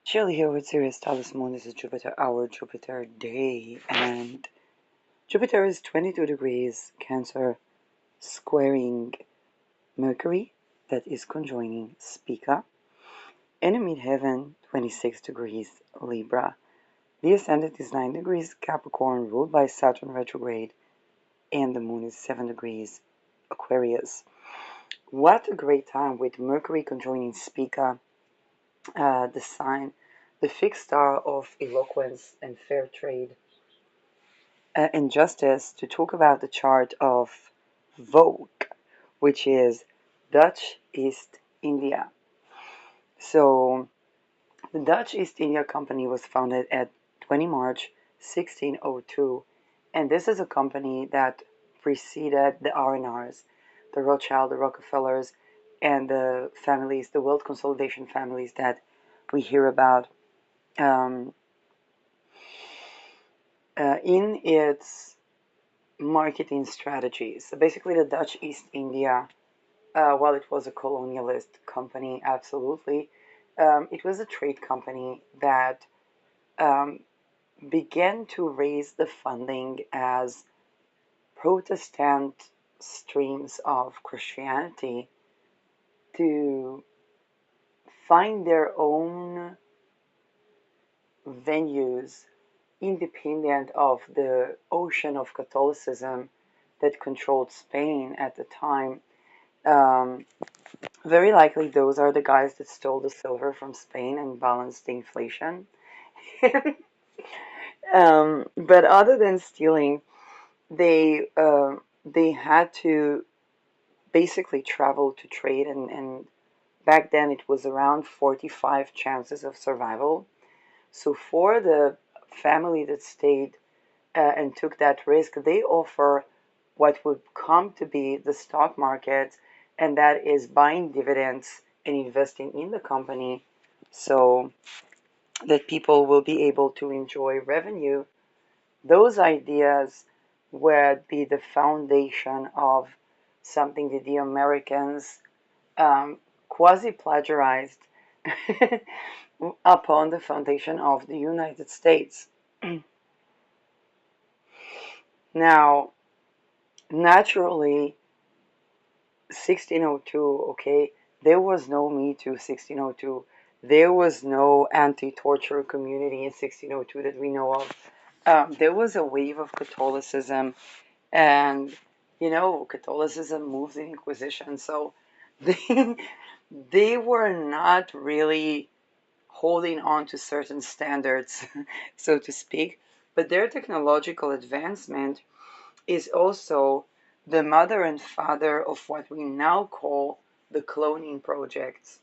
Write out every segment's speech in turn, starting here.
Chilly here with Sirius Talis Moon. This is Jupiter, our Jupiter day, and Jupiter is 22 degrees Cancer, squaring Mercury, that is conjoining Spica, and in midheaven 26 degrees Libra. The ascendant is 9 degrees Capricorn, ruled by Saturn retrograde, and the moon is 7 degrees Aquarius. What a great time with Mercury conjoining Spica, the sign, the fixed star of eloquence and fair trade and justice, to talk about the chart of V.O.C, which is Dutch East India. So, the Dutch East India Company was founded at 20 March 1602, and this is a company that preceded the R&Rs, the Rothschild, the Rockefellers, and the families, the wealth consolidation families that we hear about um, in its marketing strategies. So basically, the Dutch East India, while it was a colonialist company, absolutely, it was a trade company that um, began to raise the funding as Protestant streams of Christianity to find their own venues independent of the ocean of Catholicism that controlled Spain at the time. Um, Very likely those are the guys that stole the silver from Spain and balanced the inflation. But other than stealing, they had to basically travel to trade, and back then it was around 45 chances of survival. So for the family that stayed and took that risk, they offer what would come to be the stock market, and that is buying dividends and investing in the company so that people will be able to enjoy revenue. Those ideas would be the foundation of something that the Americans quasi plagiarized upon the foundation of the United States. Now, naturally, 1602, okay, there was no Me Too 1602. There was no anti-torture community in 1602 that we know of. There was a wave of Catholicism, and Catholicism moves the Inquisition, so they they were not really holding on to certain standards, so to speak. But their technological advancement is also the mother and father of what we now call the cloning projects.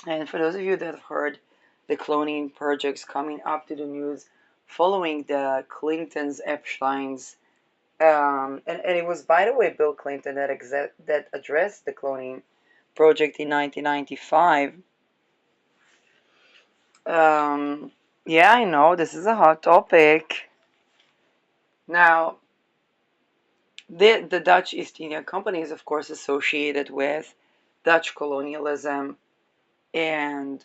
And for those of you that have heard the cloning projects coming up to the news following the Clintons, Epstein's, and it was, by the way, Bill Clinton that addressed the cloning project in 1995. Yeah, I know this is a hot topic. Now, the Dutch East India Company is, of course, associated with Dutch colonialism and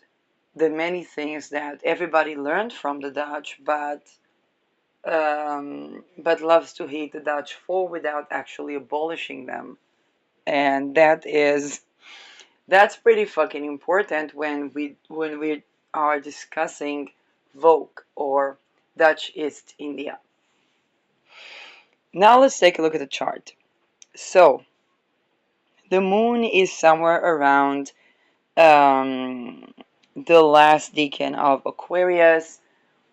the many things that everybody learned from the Dutch, but loves to hate the Dutch for without actually abolishing them. And that's pretty fucking important when we are discussing V.O.C or Dutch East India. Now let's take a look at the chart. So the moon is somewhere around the last decan of Aquarius,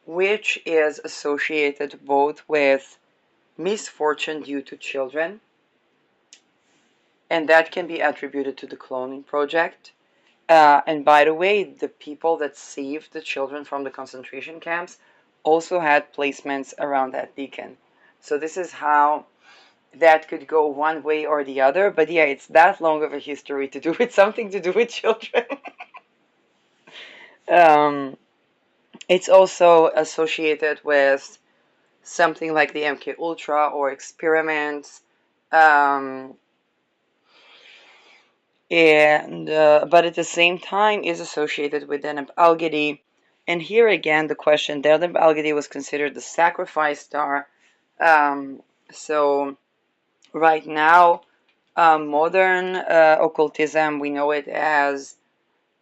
which is associated both with misfortune due to children, and that can be attributed to the cloning project. And by the way, the people that saved the children from the concentration camps also had placements around that decan. So this is how that could go one way or the other. But yeah, it's that long of a history to do with something to do with children. um, it's also associated with something like the MK Ultra or experiments. Um, and but at the same time is associated with Deneb Algedy, And here again, the question, Delta Algidi was considered the sacrifice star. So right now, modern occultism, we know it as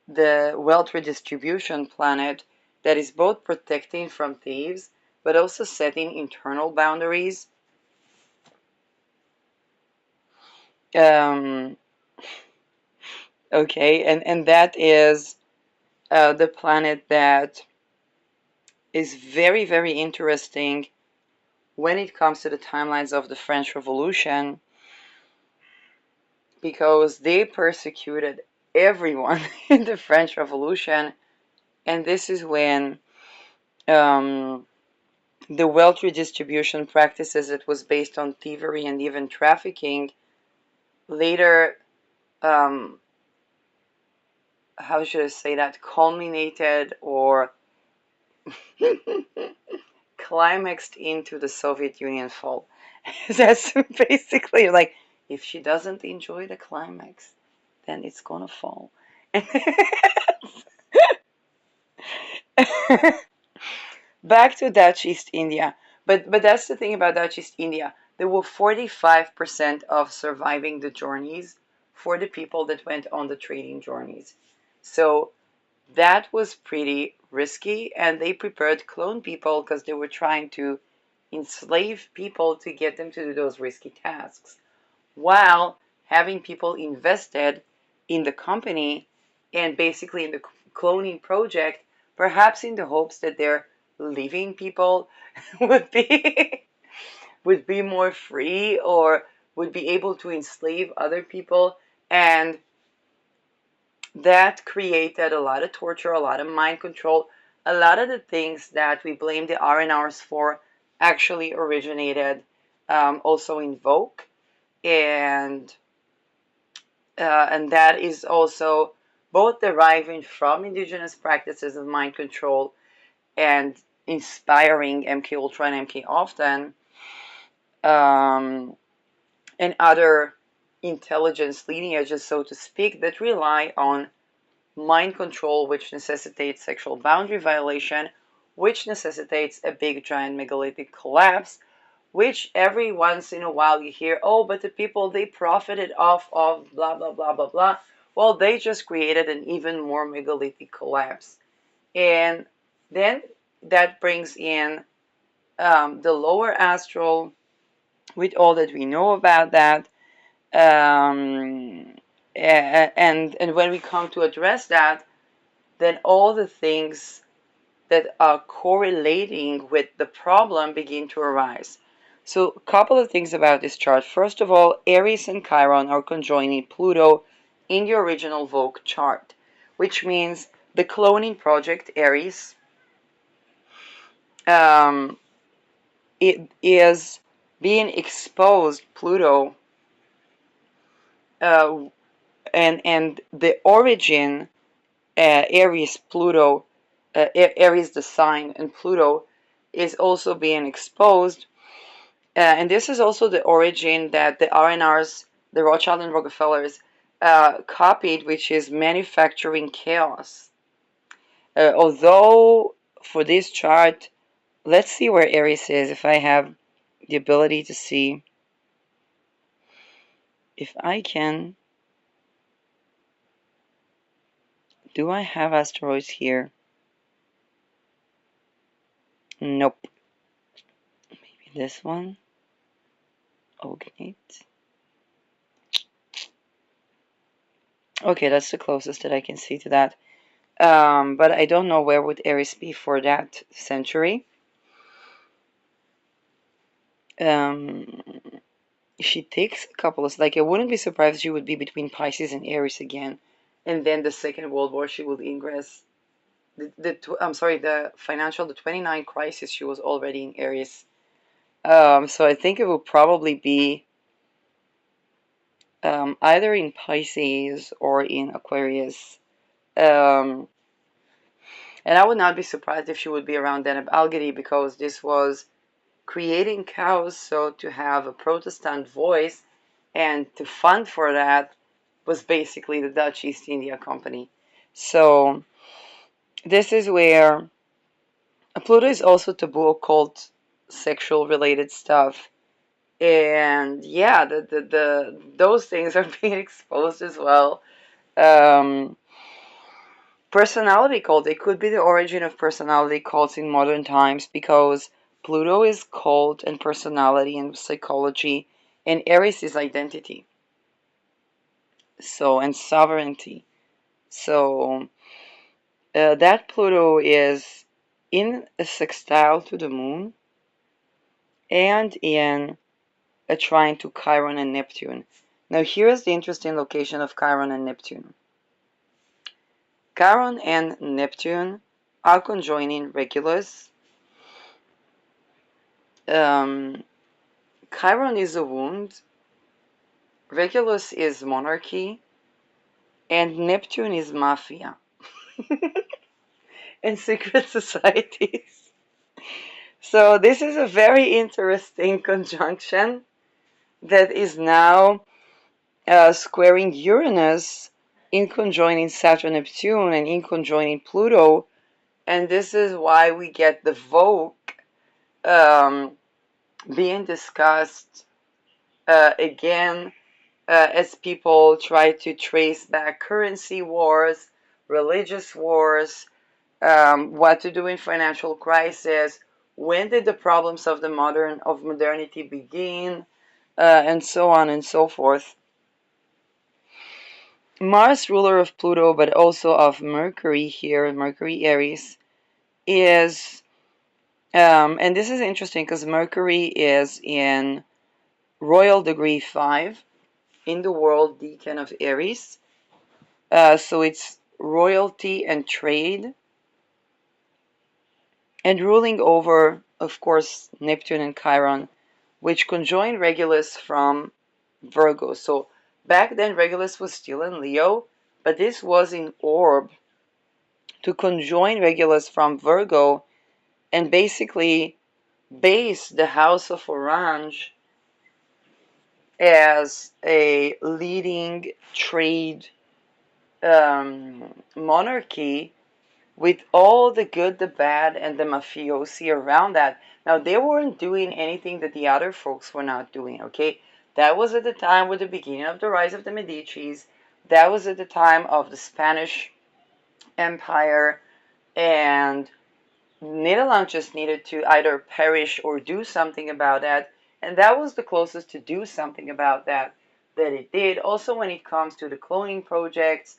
the wealth redistribution planet that is both protecting from thieves, but also setting internal boundaries. Um, okay, and that is the planet that is very, very interesting when it comes to the timelines of the French Revolution, because they persecuted everyone in the French Revolution, and this is when um, the wealth redistribution practices that was based on thievery and even trafficking later, um, how should I say that, culminated or climaxed into the Soviet Union fall. That's basically like, if she doesn't enjoy the climax, then it's gonna fall. Back to Dutch East India. But that's the thing about Dutch East India. There were 45% of surviving the journeys for the people that went on the trading journeys. So that was pretty risky, and they prepared to clone people because they were trying to enslave people to get them to do those risky tasks, while having people invested in the company and basically in the cloning project, perhaps in the hopes that their living people would be would be more free or would be able to enslave other people. And that created a lot of torture, a lot of mind control. A lot of the things that we blame the RNRs for actually originated also in V.O.C. and and that is also both deriving from indigenous practices of mind control and inspiring MK Ultra and MK Often, um, and other intelligence lineages, so to speak, that rely on mind control, which necessitates sexual boundary violation, which necessitates a big giant megalithic collapse, which every once in a while you hear, oh, but the people, they profited off of blah, blah, blah, blah, blah. Well, they just created an even more megalithic collapse. And then that brings in the lower astral with all that we know about that. And when we come to address that, then all the things that are correlating with the problem begin to arise. So a couple of things about this chart. First of all, Aries and Chiron are conjoining Pluto in the original V.O.C chart, which means the cloning project Aries, it is being exposed, Pluto, uh, and the origin, Aries, Pluto, Aries the sign, and Pluto is also being exposed. And this is also the origin that the RNRs, the Rothschild and Rockefellers, copied, which is manufacturing chaos. Although for this chart, let's see where Aries is, if I have the ability to see. If I can, do I have asteroids here? Nope. Maybe this one. Ognate. Okay, that's the closest that I can see to that. But I don't know where would Aries be for that century. Um, she takes a couple of, like, I wouldn't be surprised if she would be between Pisces and Aries again, and then the Second World War she would ingress. I'm sorry, the 29 crisis, she was already in Aries. So I think it will probably be either in Pisces or in Aquarius. Um, and I would not be surprised if she would be around Deneb Algedy, because this was creating chaos, so to have a Protestant voice and to fund for that was basically the Dutch East India Company. So this is where Pluto is also taboo, occult, sexual related stuff. And yeah, the those things are being exposed as well. Um, Personality cult. It could be the origin of personality cults in modern times because Pluto is cult and personality and psychology, and Aries is identity. So, and sovereignty. So, that Pluto is in a sextile to the moon and in a trine to Chiron and Neptune. Now, here's the interesting location of Chiron and Neptune. Chiron and Neptune are conjoining Regulus. Um, Chiron is a wound, Regulus is monarchy, and Neptune is mafia and secret societies. So this is a very interesting conjunction that is now squaring Uranus in conjoining Saturn Neptune and in conjoining Pluto, and this is why we get the V.O.C. Being discussed again as people try to trace back currency wars, religious wars, what to do in financial crisis, when did the problems of modernity begin, and so on and so forth. Mars, ruler of Pluto, but also of Mercury here, Mercury Aries, is, and this is interesting because Mercury is in royal degree 5 in the world decan of Aries. So it's royalty and trade, and ruling over, of course, Neptune and Chiron, which conjoin Regulus from Virgo. So back then, Regulus was still in Leo, but this was in orb to conjoin Regulus from Virgo and basically base the House of Orange as a leading trade monarchy with all the good, the bad, and the mafiosi around that. Now, they weren't doing anything that the other folks were not doing, okay? That was at the time with the beginning of the rise of the Medicis. That was at the time of the Spanish Empire, and Netherlands just needed to either perish or do something about that, and that was the closest to do something about that it did. Also, when it comes to the cloning projects,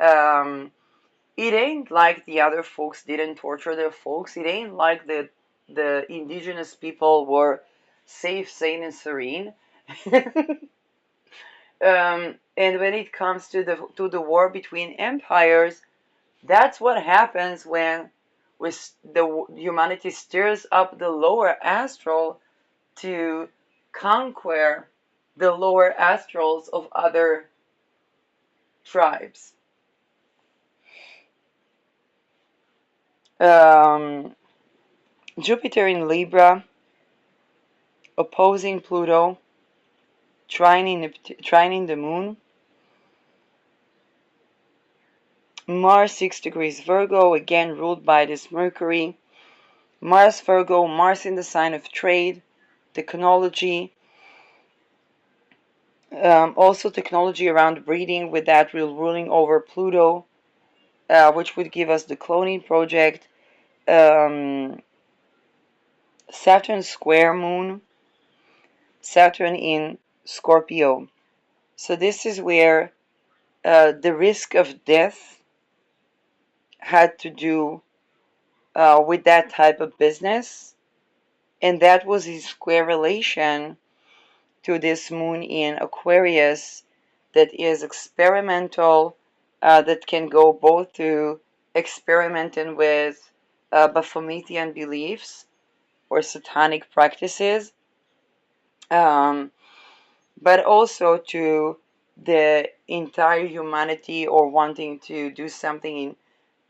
it ain't like the other folks didn't torture their folks. It ain't like the indigenous people were safe, sane, and serene. And when it comes to the war between empires, that's what happens when the humanity stirs up the lower astral to conquer the lower astrals of other tribes. Um, Jupiter in Libra, opposing Pluto, trining the moon. Mars 6 degrees Virgo, again ruled by this Mercury. Mars Virgo, Mars in the sign of trade, technology, also technology around breeding with that ruling over Pluto, which would give us the cloning project. Saturn square moon, Saturn in Scorpio. So this is where the risk of death had to do with that type of business, and that was his square relation to this moon in Aquarius that is experimental, that can go both to experimenting with Baphometian beliefs or satanic practices, um, but also to the entire humanity or wanting to do something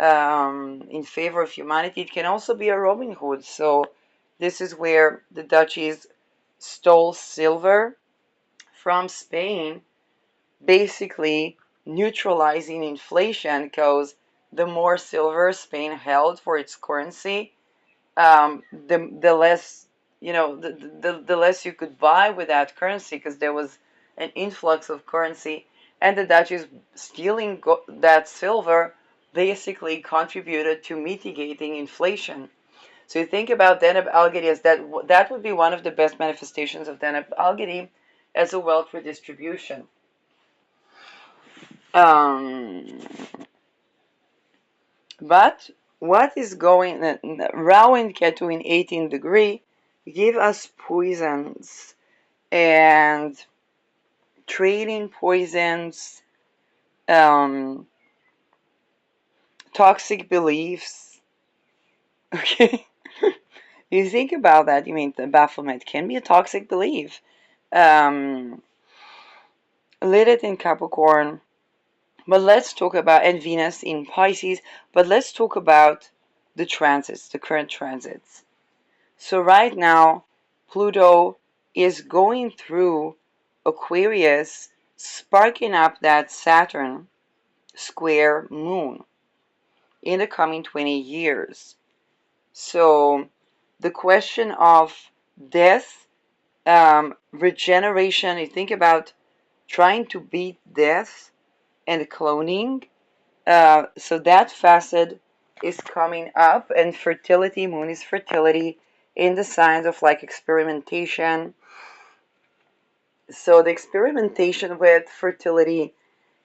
in favor of humanity. It can also be a Robin Hood. So this is where the Dutchies stole silver from Spain, basically neutralizing inflation because the more silver Spain held for its currency, the less, the less you could buy with that currency, because there was an influx of currency, and the Dutch stealing that silver basically contributed to mitigating inflation. So you think about Deneb Algety as that would be one of the best manifestations of Deneb Algety as a wealth redistribution. But what is going Rao and Ketu in 18 degree give us poisons and trading poisons, um, toxic beliefs. Okay, you think about that. You mean the Baphomet can be a toxic belief. Um, Lilith in Capricorn, but let's talk about, and Venus in Pisces. But let's talk about the transits, the current transits. So right now, Pluto is going through Aquarius, sparking up that Saturn square moon in the coming 20 years. So the question of death, regeneration, you think about trying to beat death and cloning. So that facet is coming up, and fertility, moon is fertility in the signs of like experimentation. So the experimentation with fertility,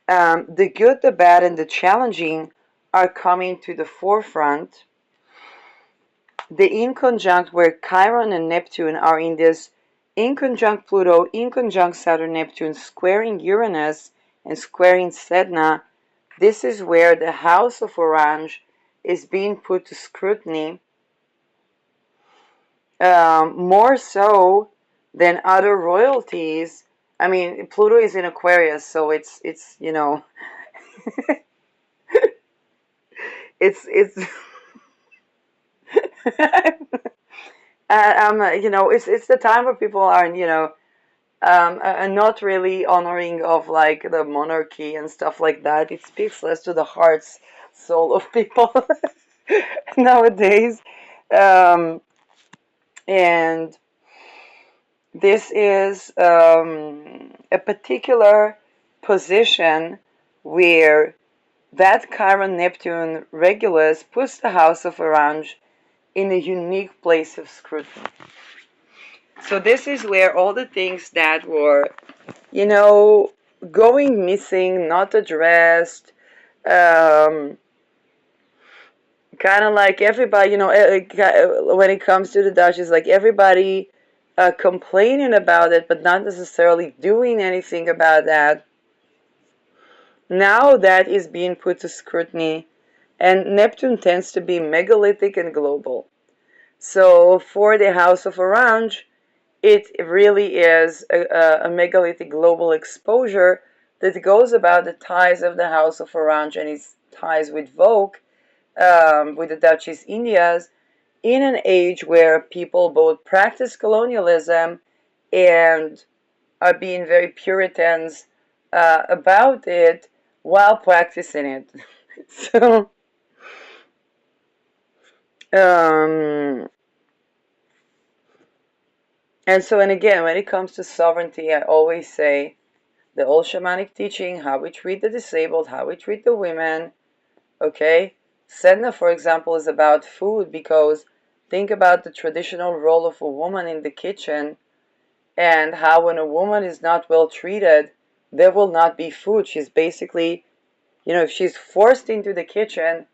the good, the bad, and the challenging are coming to the forefront. The inconjunct where Chiron and Neptune are in this inconjunct Pluto, inconjunct Saturn, Neptune, squaring Uranus and squaring Sedna. This is where the House of Orange is being put to scrutiny, more so than other royalties. I mean, Pluto is in Aquarius, so it's it's it's the time where people are not really honoring of like the monarchy and stuff like that. It speaks less to the heart's soul of people nowadays. Um, and this is a particular position where that Chiron Neptune Regulus puts the House of Orange in a unique place of scrutiny. So this is where all the things that were, going missing, not addressed, um, kind of like everybody, when it comes to the Dutch, it's like everybody complaining about it, but not necessarily doing anything about that. Now that is being put to scrutiny, and Neptune tends to be megalithic and global. So for the House of Orange, it really is a megalithic global exposure that goes about the ties of the House of Orange and its ties with V.O.C, with the Dutch East Indias, in an age where people both practice colonialism and are being very Puritans about it while practicing it. So, um, and again, when it comes to sovereignty, I always say the old shamanic teaching, how we treat the disabled, how we treat the women, okay? Sedna, for example, is about food, because think about the traditional role of a woman in the kitchen, and how when a woman is not well treated, there will not be food. She's basically, if she's forced into the kitchen,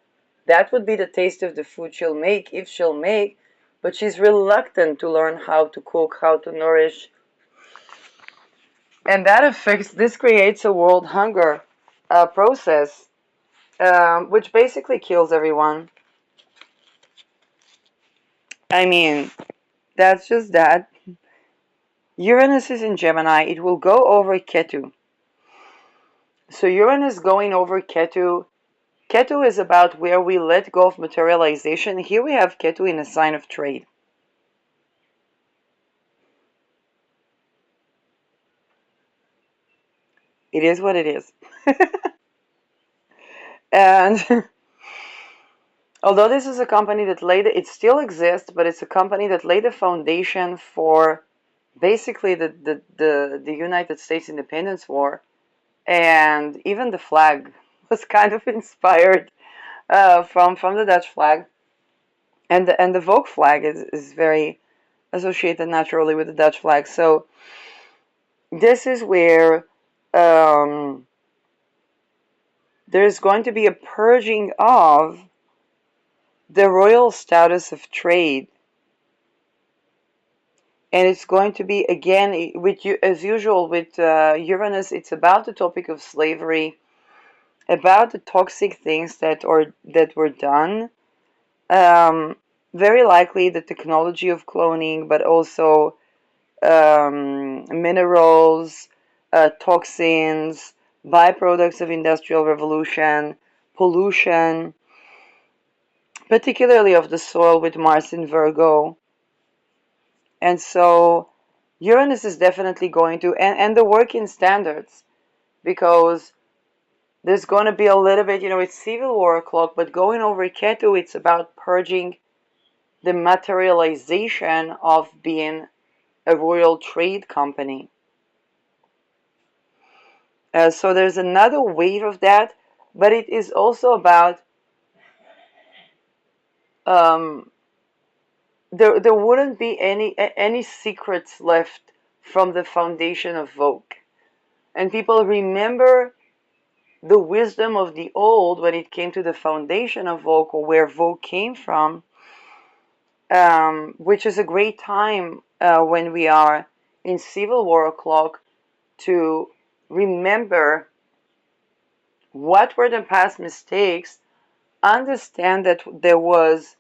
that would be the taste of the food she'll make, if she'll make, but she's reluctant to learn how to cook, how to nourish. And this creates a world hunger process, which basically kills everyone. I mean, that's just that. Uranus is in Gemini. It will go over Ketu. So Uranus going over Ketu. Ketu is about where we let go of materialization. Here we have Ketu in a sign of trade. It is what it is. And Although this is a company that laid it still exists, but it's a company that laid the foundation for basically the United States Independence War, and even the flag was kind of inspired from the Dutch flag, and the V.O.C flag is very associated naturally with the Dutch flag. So this is where um, there's going to be a purging of the royal status of trade, and it's going to be again with you as usual with Uranus. It's about the topic of slavery, about the toxic things that were done. Um, Very likely the technology of cloning, but also minerals, toxins, byproducts of industrial revolution, pollution, particularly of the soil with Mars in Virgo. And so Uranus is definitely going to, and the working standards, because there's going to be a little bit, it's civil war clock, but going over Ketu, it's about purging the materialization of being a royal trade company. So there's another wave of that, but it is also about um, there wouldn't be any secrets left from the foundation of V.O.C. And people remember the wisdom of the old when it came to the foundation of V.O.C. or where V.O.C. came from, which is a great time when we are in civil war clock to remember what were the past mistakes, understand that there was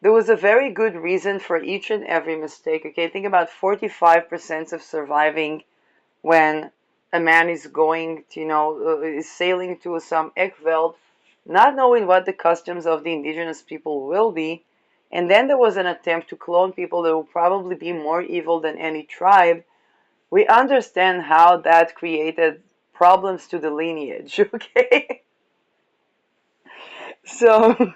a very good reason for each and every mistake. Okay, think about 45% of surviving when a man is going to, is sailing to some Ekveld, not knowing what the customs of the indigenous people will be. And then there was an attempt to clone people that will probably be more evil than any tribe. We understand how that created problems to the lineage, okay? So,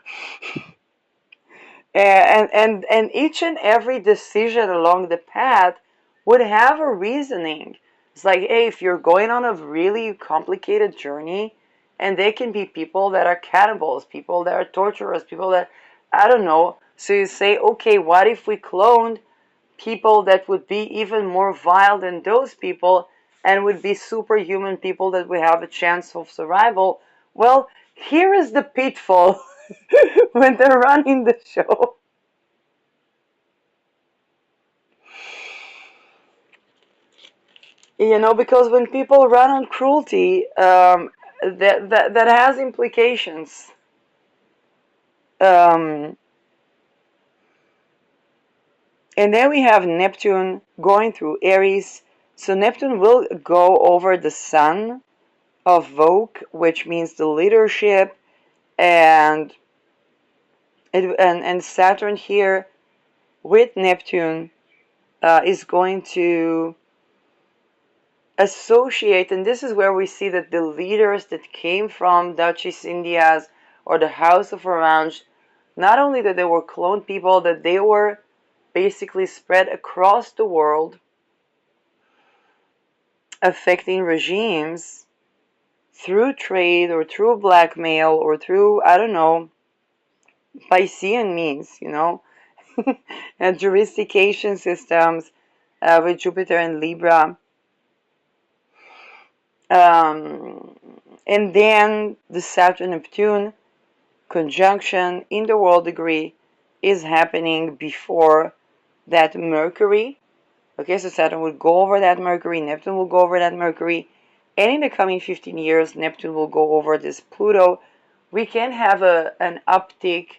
and each and every decision along the path would have a reasoning. It's like, hey, if you're going on a really complicated journey, and they can be people that are cannibals, people that are torturers, people that, I don't know. So you say, okay, what if we cloned people that would be even more vile than those people and would be superhuman people that would have a chance of survival? Well, here is the pitfall when they're running the show. Because when people run on cruelty, that has implications. Um, and then we have Neptune going through Aries. So Neptune will go over the sun of V.O.C., which means the leadership, and and Saturn here with Neptune is going to associate, and this is where we see that the leaders that came from Dutch East Indias or the House of Orange, not only that they were cloned people, that they were basically spread across the world, affecting regimes through trade or through blackmail or through, I don't know, Piscean means, and jurisdiction systems with Jupiter and Libra. Um, and then the Saturn Neptune conjunction in the world degree is happening before that Mercury. Okay, so Saturn will go over that Mercury, Neptune will go over that Mercury, and in the coming 15 years, Neptune will go over this Pluto. We can have an uptick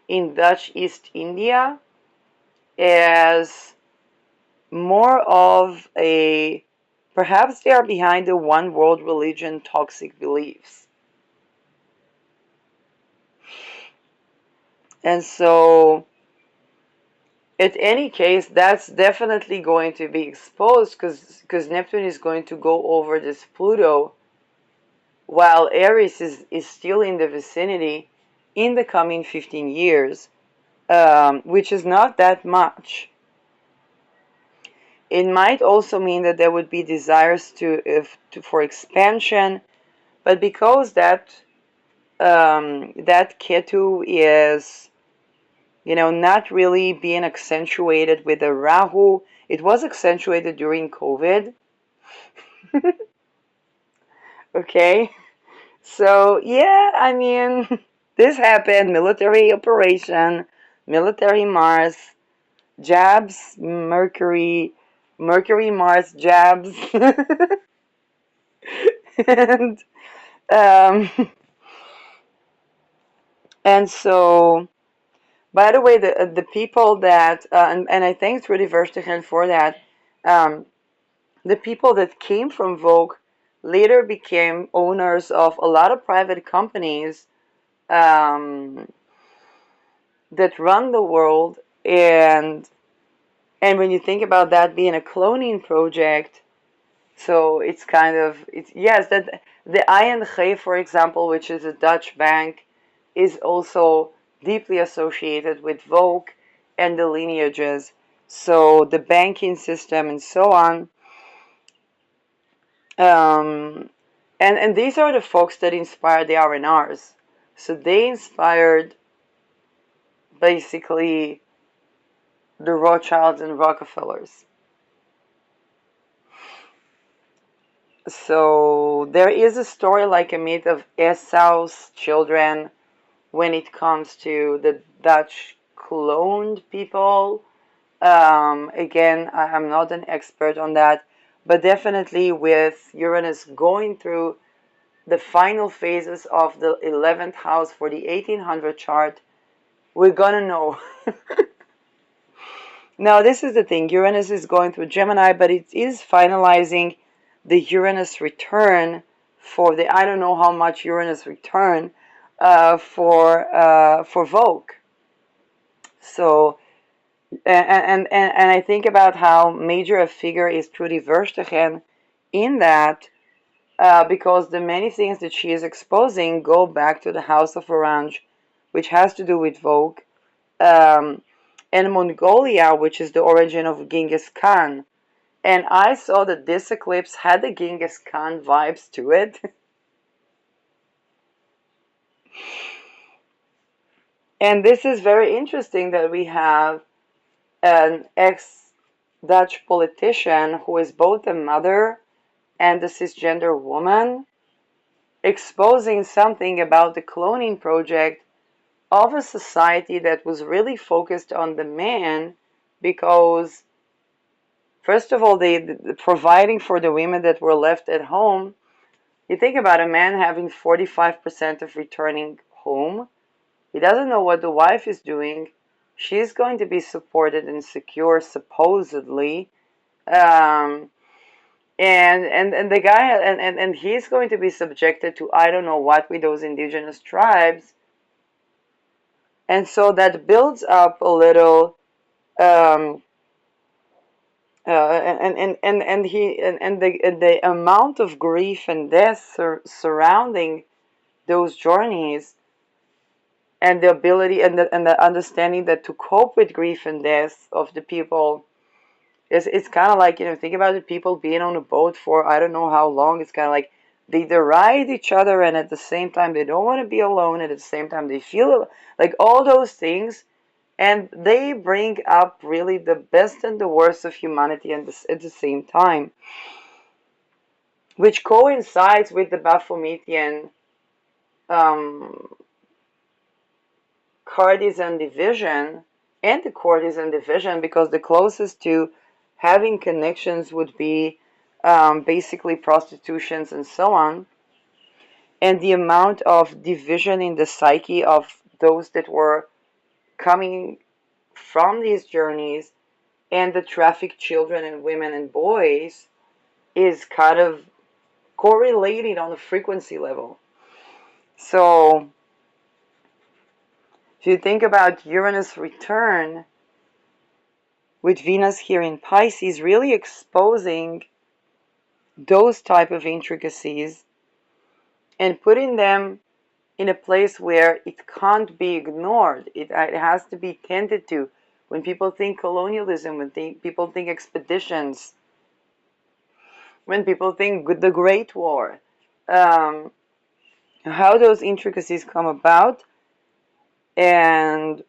in Dutch East India as more of a, perhaps they are behind the one world religion toxic beliefs. And so, in any case, that's definitely going to be exposed because Neptune is going to go over this Pluto while Aries is still in the vicinity. in the coming 15 years, which is not that much. It might also mean that there would be desires for expansion, but because that Ketu is, not really being accentuated with the Rahu. It was accentuated during COVID. Okay, so yeah, I mean, this happened. Military operation, military Mars jabs, Mercury Mars jabs, and um, and so. By the way, the people that and I thank Rudy Verstegen for that. Um, the people that came from Vogue later became owners of a lot of private companies um, that run the world, and when you think about that being a cloning project, so it's kind of it's yes that the ING, for example, which is a Dutch bank, is also deeply associated with Vogue and the lineages. So the banking system and so on. Um, and these are the folks that inspired the R&Rs. So they inspired basically the Rothschilds and Rockefellers. So there is a story like a myth of Esau's children when it comes to the Dutch cloned people. Again, I'm not an expert on that, but definitely with Uranus going through the final phases of the 11th house for the 1800 chart, we're gonna know. Now, this is the thing. Uranus is going through Gemini, but it is finalizing the Uranus return for the, I don't know how much Uranus return for Vogue. So, and I think about how major a figure is Trudy Verstegen in that, because the many things that she is exposing go back to the House of Orange, which has to do with Vogue, um, and Mongolia, which is the origin of Genghis Khan. And I saw that this eclipse had the Genghis Khan vibes to it. And this is very interesting that we have an ex-Dutch politician who is both a mother and a cisgender woman exposing something about the cloning project of a society that was really focused on the man because, first of all, the providing for the women that were left at home. You think about a man having 45% of returning home. He doesn't know what the wife is doing. She's going to be supported and secure, supposedly. Um, and the guy and he's going to be subjected to I don't know what with those indigenous tribes, and so that builds up a little um, and the amount of grief and death surrounding those journeys, and the ability and the understanding that to cope with grief and death of the people is it's kind of like think about the people being on a boat for I don't know how long. It's kind of like they deride each other, and at the same time they don't want to be alone, and at the same time they feel like all those things, and they bring up really the best and the worst of humanity at the same time, which coincides with the Baphometian um, courtesan division and the courtesan division, because the closest to having connections would be basically prostitutions and so on, and the amount of division in the psyche of those that were coming from these journeys and the trafficked children and women and boys is kind of correlated on a frequency level. So if you think about Uranus return with Venus here in Pisces, really exposing those type of intricacies and putting them in a place where it can't be ignored. It has to be tended to. When people think colonialism, when people think expeditions, when people think the Great War, um, how those intricacies come about, and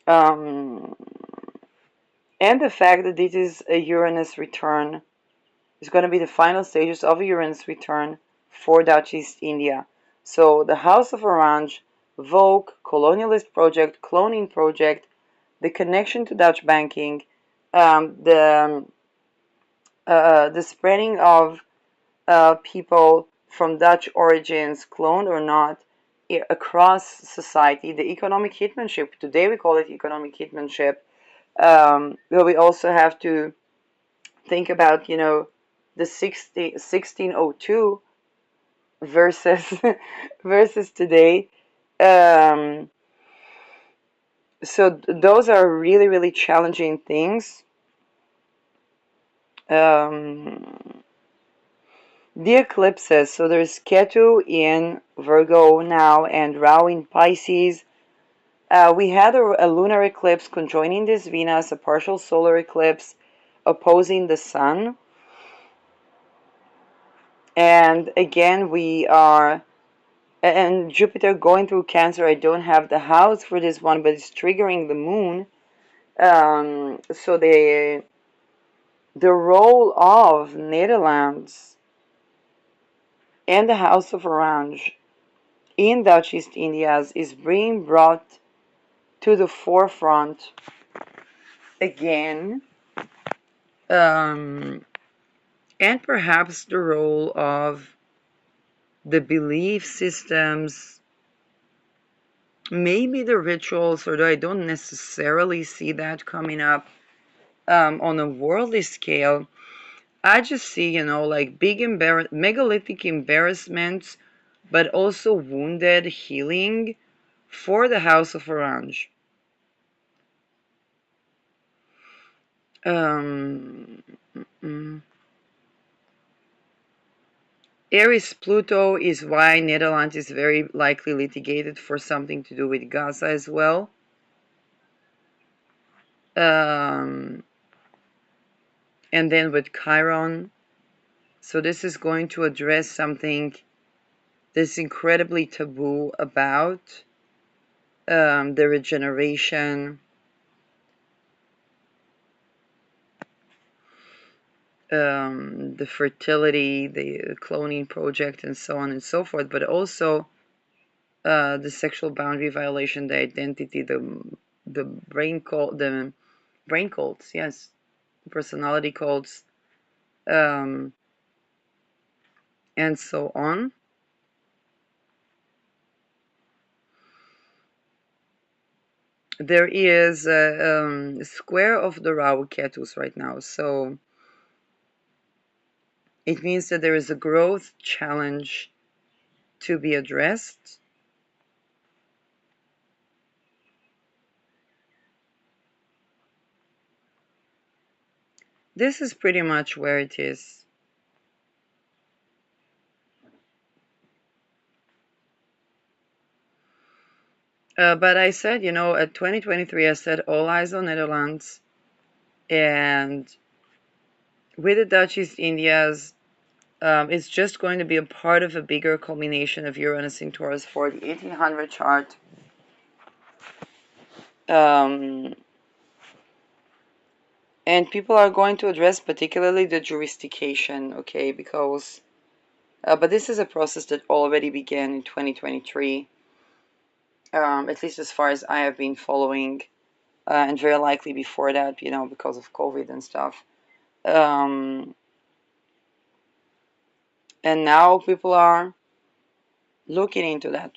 um, and the fact that this is a Uranus return is going to be the final stages of a Uranus return for Dutch East India. So the House of Orange, V.O.C, colonialist project, cloning project, the connection to Dutch banking, the spreading of people from Dutch origins, cloned or not, across society, the economic hitmanship. Today we call it economic hitmanship. But we also have to think about, the 1602 versus versus today. Um, so those are really, really challenging things. Um, the eclipses. So there's Ketu in Virgo now and Rahu in Pisces. We had a lunar eclipse conjoining this Venus, a partial solar eclipse opposing the Sun. And again, we are, and Jupiter going through Cancer. I don't have the house for this one, but it's triggering the Moon. So the role of Netherlands and the House of Orange in Dutch East Indias is being brought to the forefront again. Um, and perhaps the role of the belief systems, maybe the rituals, although I don't necessarily see that coming up on a worldly scale. I just see, like big megalithic embarrassments, but also wounded healing for the House of Orange. Um, Aries Pluto is why Netherlands is very likely litigated for something to do with Gaza as well. And then with Chiron. So this is going to address something that's incredibly taboo about the regeneration, the fertility, the cloning project, and so on and so forth, but also the sexual boundary violation, the identity, the brain cults, yes, personality cults, and so on. There is a square of the Rahu Ketus right now, so it means that there is a growth challenge to be addressed. This is pretty much where it is. But I said, at 2023, I said all eyes on Netherlands. And with the Dutch East Indias, it's just going to be a part of a bigger culmination of Uranus in Taurus for the 1800 chart. And people are going to address particularly the jurisdiction, okay, because, but this is a process that already began in 2023, at least as far as I have been following, and very likely before that, because of COVID and stuff. And now people are looking into that.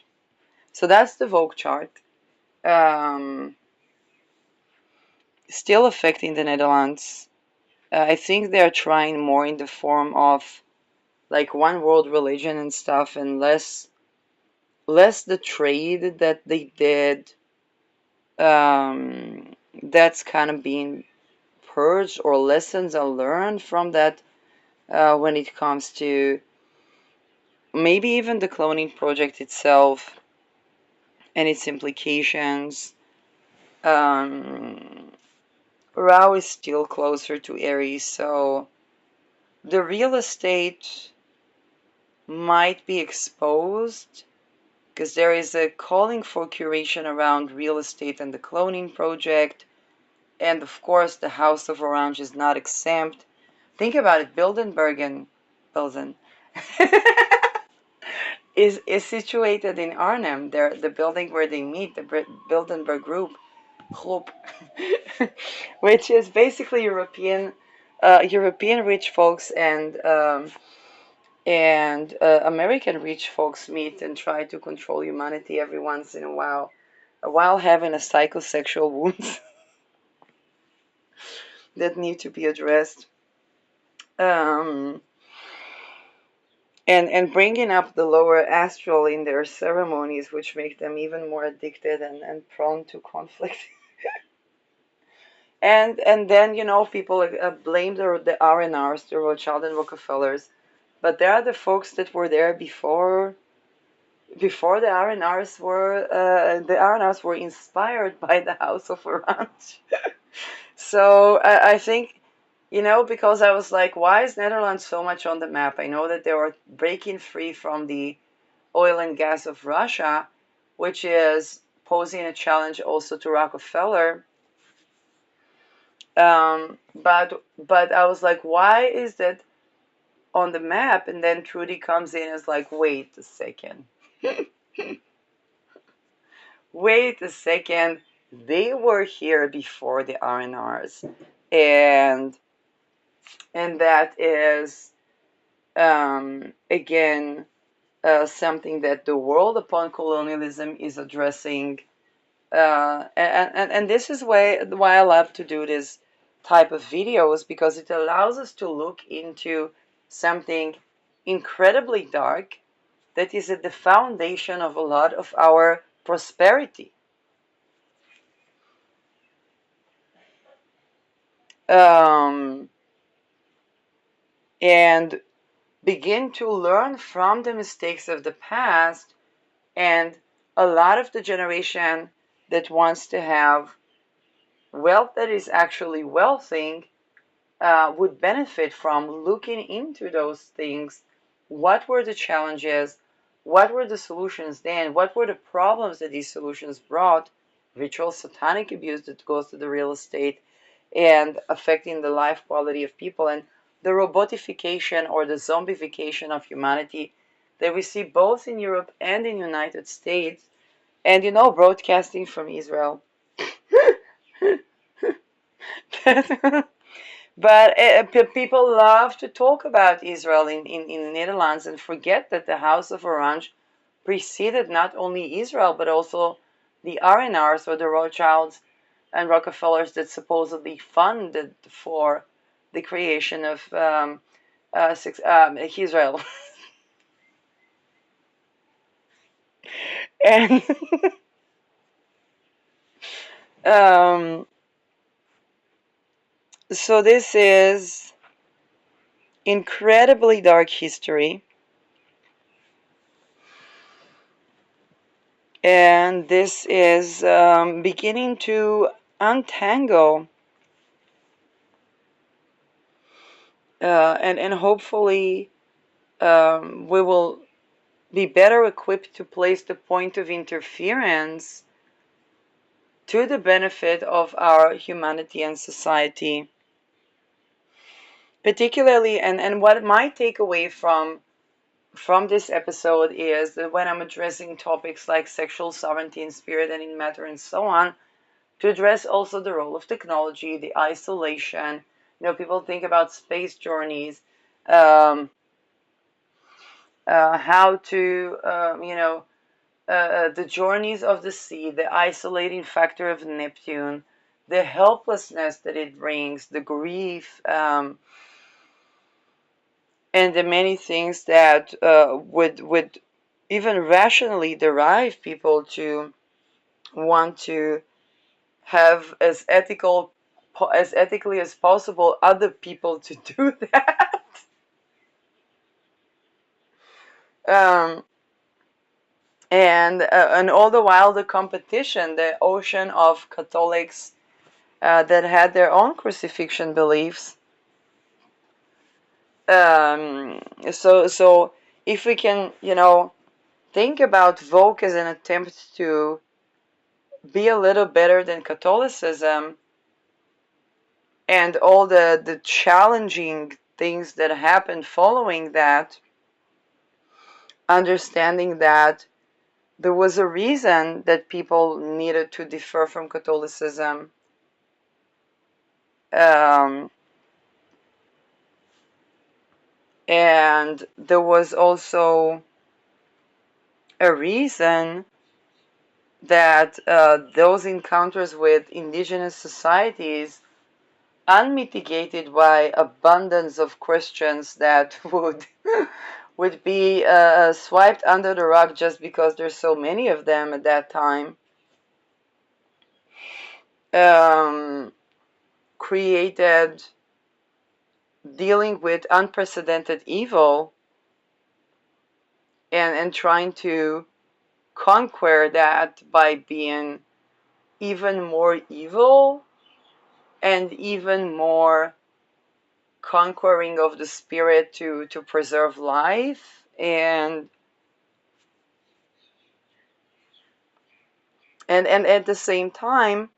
So that's the V.O.C chart. Still affecting the Netherlands. I think they're trying more in the form of like one world religion and stuff, and less the trade that they did. That's kind of being purged, or lessons are learned from that when it comes to maybe even the cloning project itself and its implications. Um, Rao is still closer to Aries, so the real estate might be exposed because there is a calling for curation around real estate and the cloning project. And of course, the House of Orange is not exempt. Think about it, Bilderbergen is situated in Arnhem. There, the building where they meet, the Bilderberg Group, which is basically European rich folks and American rich folks meet and try to control humanity every once in a while having a psychosexual wounds that need to be addressed. Um, and bringing up the lower astral in their ceremonies, which make them even more addicted and prone to conflict. And then people blame the R&Rs, the Rothschild and Rockefellers, but they are the folks that were there before the R&Rs were inspired by the House of Orange. So I think, because I was like, why is Netherlands so much on the map? I know that they were breaking free from the oil and gas of Russia, which is posing a challenge also to Rockefeller. But I was like, why is that on the map? And then Trudy comes in and is like, wait a second. Wait a second. They were here before the R&Rs. And that is, again, something that the world upon colonialism is addressing. And this is why I love to do this type of videos, because it allows us to look into something incredibly dark that is at the foundation of a lot of our prosperity. Um, and begin to learn from the mistakes of the past. And a lot of the generation that wants to have wealth that is actually wealthing would benefit from looking into those things. What were the challenges? What were the solutions then? What were the problems that these solutions brought? Ritual satanic abuse that goes to the real estate and affecting the life quality of people, and the robotification or the zombification of humanity that we see both in Europe and in the United States, and broadcasting from Israel. But people love to talk about Israel in the Netherlands and forget that the House of Orange preceded not only Israel, but also the R&Rs, or the Rothschilds and Rockefellers, that supposedly funded for the creation of Israel. And um, so this is incredibly dark history. And this is beginning to untangle and hopefully we will be better equipped to place the point of interference to the benefit of our humanity and society. Particularly, and what my takeaway from this episode is that when I'm addressing topics like sexual sovereignty in spirit and in matter and so on, to address also the role of technology, the isolation. People think about space journeys, how to, the journeys of the sea, the isolating factor of Neptune, the helplessness that it brings, the grief, and the many things that would even rationally derive people to want to have as ethically as possible other people to do that. Um, and all the while the competition, the ocean of Catholics that had their own crucifixion beliefs. So if we can, think about V.O.C as an attempt to be a little better than Catholicism, and all the challenging things that happened following that, understanding that there was a reason that people needed to differ from Catholicism. Um, and there was also a reason that those encounters with indigenous societies, unmitigated by abundance of Christians that would be swiped under the rug just because there's so many of them at that time, created dealing with unprecedented evil and trying to conquer that by being even more evil and even more conquering of the spirit to preserve life. And at the same time,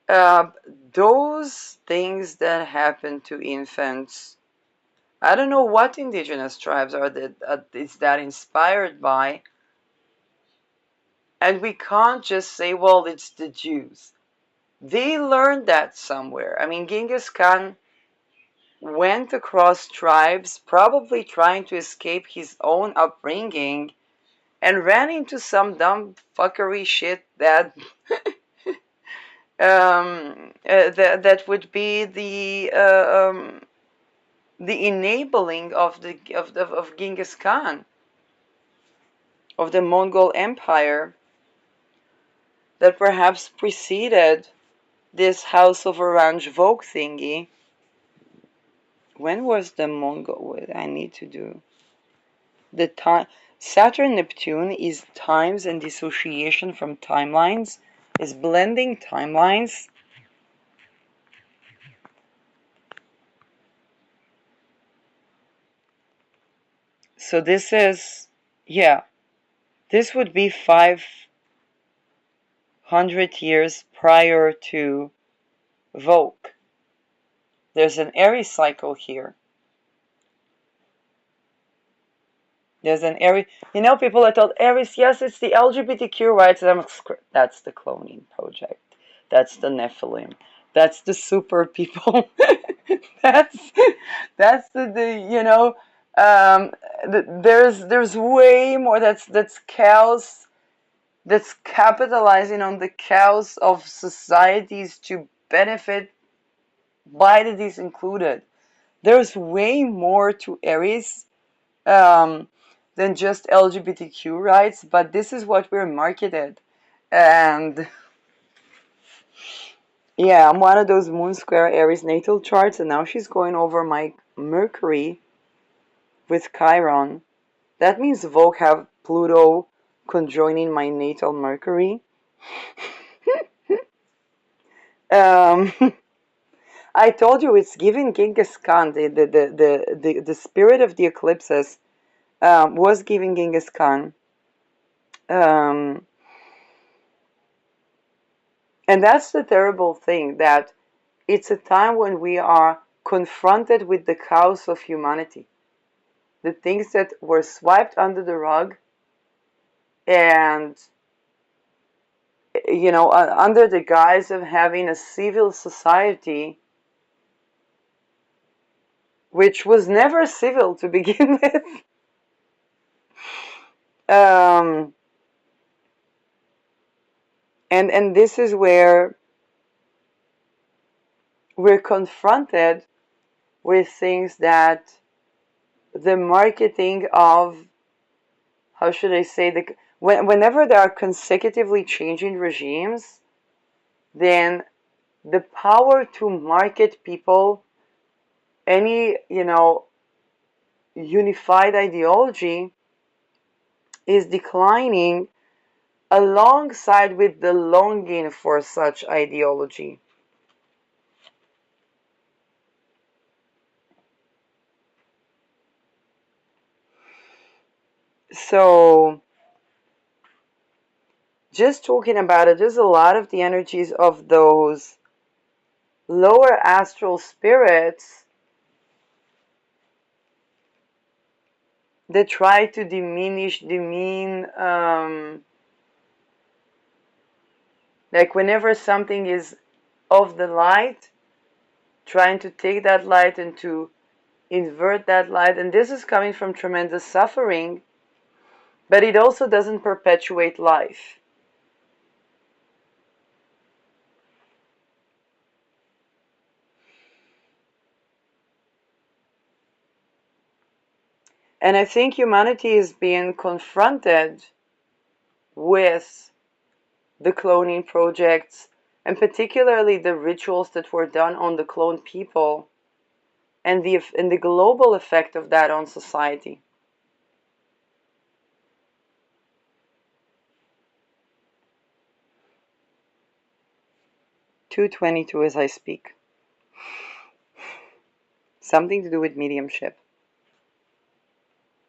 uh, those things that happen to infants, I don't know what indigenous tribes are that is that inspired by, and we can't just say, well, it's the Jews. They learned that somewhere. I mean, Genghis Khan went across tribes, probably trying to escape his own upbringing, and ran into some dumb fuckery shit that that would be the enabling of Genghis Khan, of the Mongol Empire, that perhaps preceded this House of Orange Vogue thingy. When was the Mongol? I need to do the time. Saturn Neptune is times and dissociation from timelines, is blending timelines. So this is, yeah, this would be 500 years prior to Vogue. There's an Aries cycle here. There's an Aries. People are told Aries, yes, it's the LGBTQ rights. That's the cloning project. That's the Nephilim. That's the super people. that's that's there's way more. That's chaos. That's capitalizing on the chaos of societies to benefit biden's included. There's way more to Aries um, than just LGBTQ rights, but this is what we're marketed. And yeah, I'm one of those Moon Square Aries natal charts, and now she's going over my Mercury with Chiron. That means Vogue have Pluto conjoining my natal Mercury. um, I told you it's giving Genghis Khan, the spirit of the eclipses was giving Genghis Khan. Um, and that's the terrible thing, that it's a time when we are confronted with the chaos of humanity. The things that were swiped under the rug and, under the guise of having a civil society, which was never civil to begin with. Um, and this is where we're confronted with things that the marketing of, how should I say, whenever there are consecutively changing regimes, then the power to market people any, unified ideology is declining alongside with the longing for such ideology. So, just talking about it, there's a lot of the energies of those lower astral spirits that try to diminish, demean, like whenever something is of the light, trying to take that light and to invert that light. And this is coming from tremendous suffering, but it also doesn't perpetuate life. And I think humanity is being confronted with the cloning projects, and particularly the rituals that were done on the cloned people, and the global effect of that on society. 222 as I speak. Something to do with mediumship.